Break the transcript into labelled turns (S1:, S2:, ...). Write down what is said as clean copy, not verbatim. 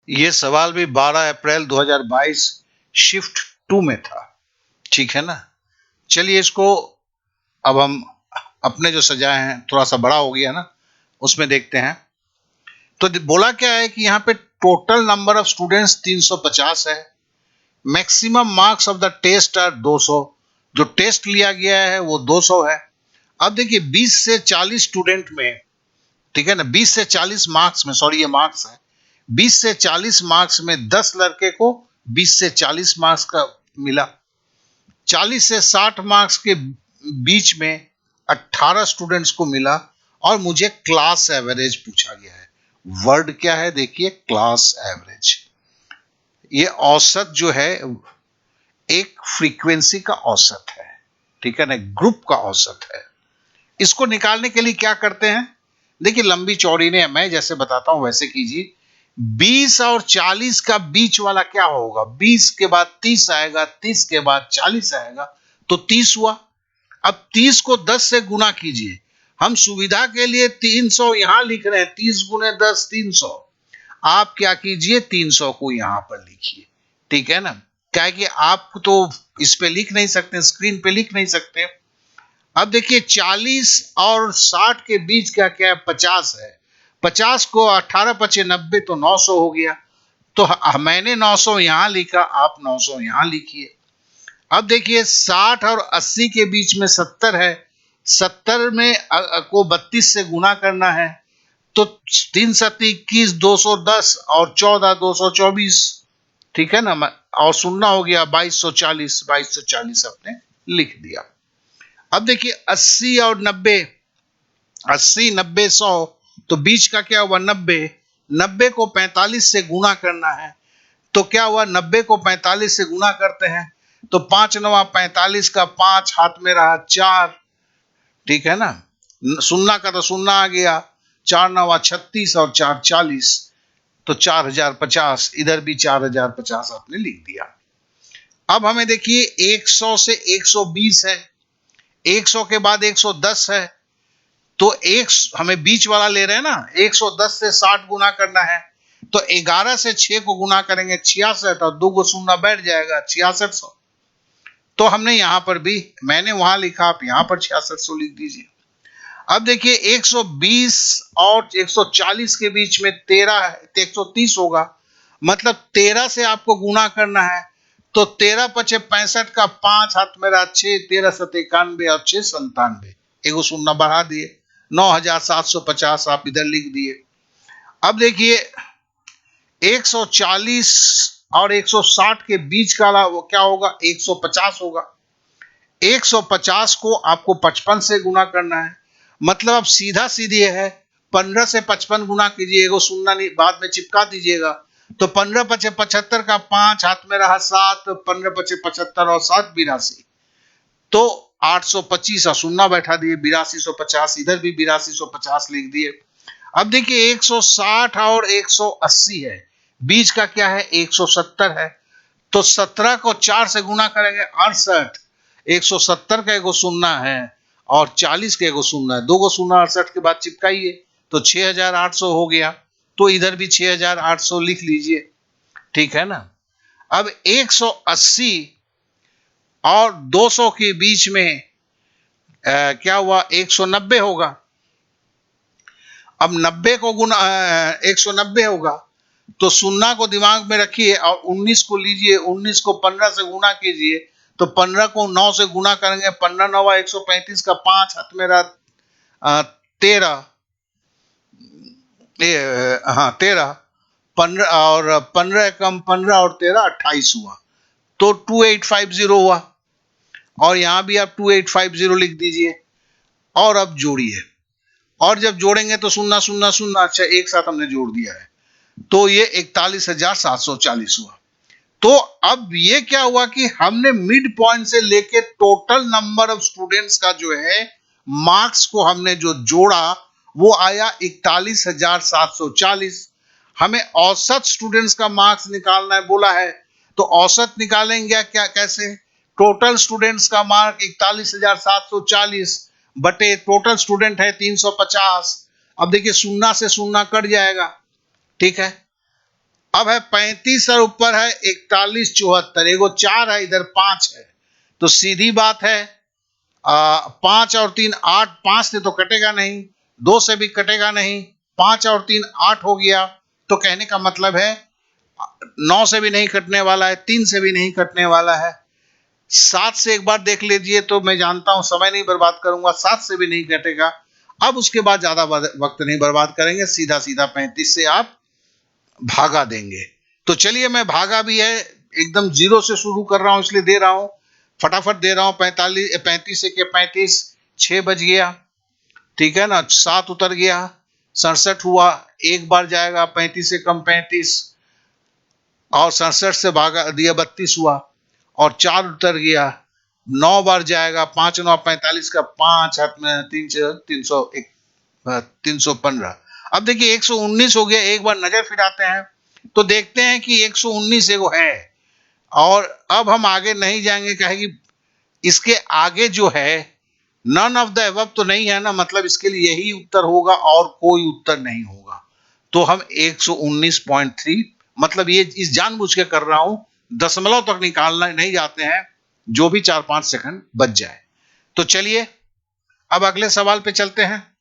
S1: ये सवाल भी 12 अप्रैल 2022 शिफ्ट 2 में था। ठीक है ना। चलिए इसको अब हम अपने जो सजाए हैं थोड़ा सा बड़ा हो गया ना, उसमें देखते हैं। तो बोला क्या है कि यहाँ पे टोटल नंबर ऑफ स्टूडेंट्स 350 है। Maximum marks of the test are 200। जो टेस्ट लिया गया है वो 200 है। अब देखिए 20 से 40 स्टूडेंट में, ठीक है ना, 20 से 40 मार्क्स में, सॉरी ये मार्क्स है, 20 से 40 मार्क्स में 10 लड़के को 20 से 40 मार्क्स का मिला। 40 से 60 मार्क्स के बीच में 18 स्टूडेंट्स को मिला। और मुझे क्लास एवरेज पूछा गया है। वर्ड क्या है देखिए, क्लास एवरेज। ये औसत जो है एक फ्रीक्वेंसी का औसत है, ठीक है ना, ग्रुप का औसत है। इसको निकालने के लिए क्या करते हैं, देखिए लंबी चौड़ी ने मैं जैसे बताता हूं वैसे कीजिए। 20 और 40 का बीच वाला क्या होगा, 20 के बाद 30 आएगा, 30 के बाद 40 आएगा, तो 30 हुआ। अब 30 को 10 से गुना कीजिए। हम सुविधा के लिए 300 यहां लिख रहे हैं, 30 गुने 10 300। आप क्या कीजिए, 300 को यहां पर लिखिए, ठीक है ना। क्या है कि आप तो इस पे लिख नहीं सकते, स्क्रीन पे लिख नहीं सकते। अब देखिए 40 और 60 के बीच क्या क्या है, 50 है। 50 को 18 पचे 90, तो 900 हो गया। तो मैंने 900 यहां लिखा, आप 900 यहां लिखिए। अब देखिए 60 और 80 के बीच में 70 है। 70 में को 32 से गुना करना है, तो 3 सत्ती 21, 210 और 14 224, ठीक है ना। और सुनना हो गया 2240, 2240 आपने लिख दिया। अब देखिए 80 और 90, 80 90 100, तो बीच का क्या हुआ 90। 90 को 45 से गुना करना है, तो क्या हुआ 90 को 45 से गुना करते हैं, तो 5 नवा 45 का 5 हाथ में रहा 4, ठीक है ना। सुन्ना का तो सुन्ना आ गया, 4 नवा 36 और 4 40, तो 4050। इधर भी 4050 आपने लिख दिया। अब हमें देखिए 100 से 120 है, 100 के बाद 110 है, तो एक हमें बीच वाला ले रहे हैं ना, 110 से 60 गुना करना है, तो 11 से 6 को गुना करेंगे 66, और 2 को शून्य बैठ जाएगा 6600। तो हमने यहां पर भी, मैंने वहां लिखा, आप यहां पर 6600 लिख दीजिए। अब देखिए 120 और 140 के बीच में 13 है, 130 होगा। मतलब 13 से आपको गुना करना है, तो 13 पचे 65 का 5 हाथ मेरा 6, 13 सत 91 और 6 97, एगो शून्य बढ़ा दिए, 9750 आप इधर लिख दिए। अब देखिए 140 और 160 के बीच का वो क्या होगा, 150 होगा। 150 को आपको 55 से गुना करना है। मतलब अब सीधा सीधी है, 15 से 55 गुना कीजिए, एगो शून्य नहीं बाद में चिपका दीजिएगा, तो 15 पचे 75 का 5 हाथ में रहा 7, 15 पचे 75 और 7 82, तो 825 और शून्य बैठा दिए 8250, इधर भी 8250 लिख दिए। अब देखिए 160 और 180 है, बीच का क्या है 170 है, तो 17 को 4 से गुना करेंगे 68, 170 का एगो शून्य है और 40 का एगो शून्य है, दो गो शून्य 68 के बाद चिपकाइए, तो 6800 हो गया। तो इधर भी 6800 लिख लीजिए, ठीक है ना। अब 180 और 200 के बीच में क्या हुआ, 190 होगा। अब 90 को गुना 190 होगा, तो शून्य को दिमाग में रखिए और 19 को लीजिए, 19 को 15 से गुना कीजिए, तो 15 को 9 से गुना करेंगे, 15 नवा 135 का 5 हाथ में रहा 13, हाँ 13, 15 और 15 कम 15 और 13 28 हुआ, तो 2850 हुआ। और यहां भी आप 2850 लिख दीजिए। और अब जोड़िए, और जब जोड़ेंगे तो शून्य शून्य शून्य, अच्छा एक साथ हमने जोड़ दिया है, तो ये 41,740 हुआ। तो अब ये क्या हुआ कि हमने मिड पॉइंट से लेके टोटल नंबर ऑफ स्टूडेंट्स का जो है मार्क्स को हमने जो जोड़ा, वो आया 41,740। हमें औसत स्टूडेंट्स का मार्क्स निकालना है बोला है, तो औसत निकालेंगे क्या, कैसे, टोटल स्टूडेंट्स का मार्क 41,740 बटे टोटल स्टूडेंट है 350। अब देखिए शून्य से शून्य कट जाएगा, ठीक है। अब है 35 और ऊपर है 41 74, एगो 4 है इधर 5 है, तो सीधी बात है 5 और 3 8, 5 से तो कटेगा नहीं, 2 से भी कटेगा नहीं, 5 और 3 8 हो गया। तो कहने का मतलब है 9 से भी नहीं कटने वाला है, 3 से भी नहीं कटने वाला है, 7 से एक बार देख लीजिए, तो मैं जानता हूं समय नहीं बर्बाद करूंगा, 7 से भी नहीं कटेगा। अब उसके बाद ज्यादा वक्त नहीं बर्बाद करेंगे, सीधा सीधा 35 से आप भागा देंगे। तो चलिए, मैं भागा भी है, एकदम जीरो से शुरू कर रहा हूं, इसलिए दे रहा हूं, फटाफट दे रहा हूं। 35 से के 35, 6 बज गया, ठीक है ना, 7 उतर गया, 67 हुआ, एक बार जाएगा 35 से कम 35, और 67 से भागा दिया 32 हुआ, और 4 उतर गया, 9 बार जाएगा, 5 9 45 का 5 हाथ में 3 315। अब देखिए 119 हो गया, एक बार नजर फिराते हैं तो देखते हैं कि 119 एगो है, और अब हम आगे नहीं जाएंगे, कहेगी इसके आगे जो है नन ऑफ द अबव तो नहीं है ना, मतलब इसके लिए यही उत्तर होगा और कोई उत्तर नहीं होगा। तो हम 119.3, मतलब ये इस जानबूझ के कर रहा हूं, दशमलव तक निकालना नहीं जाते हैं, जो भी 4-5 सेकंड बच जाए। तो चलिए अब अगले सवाल पे चलते हैं।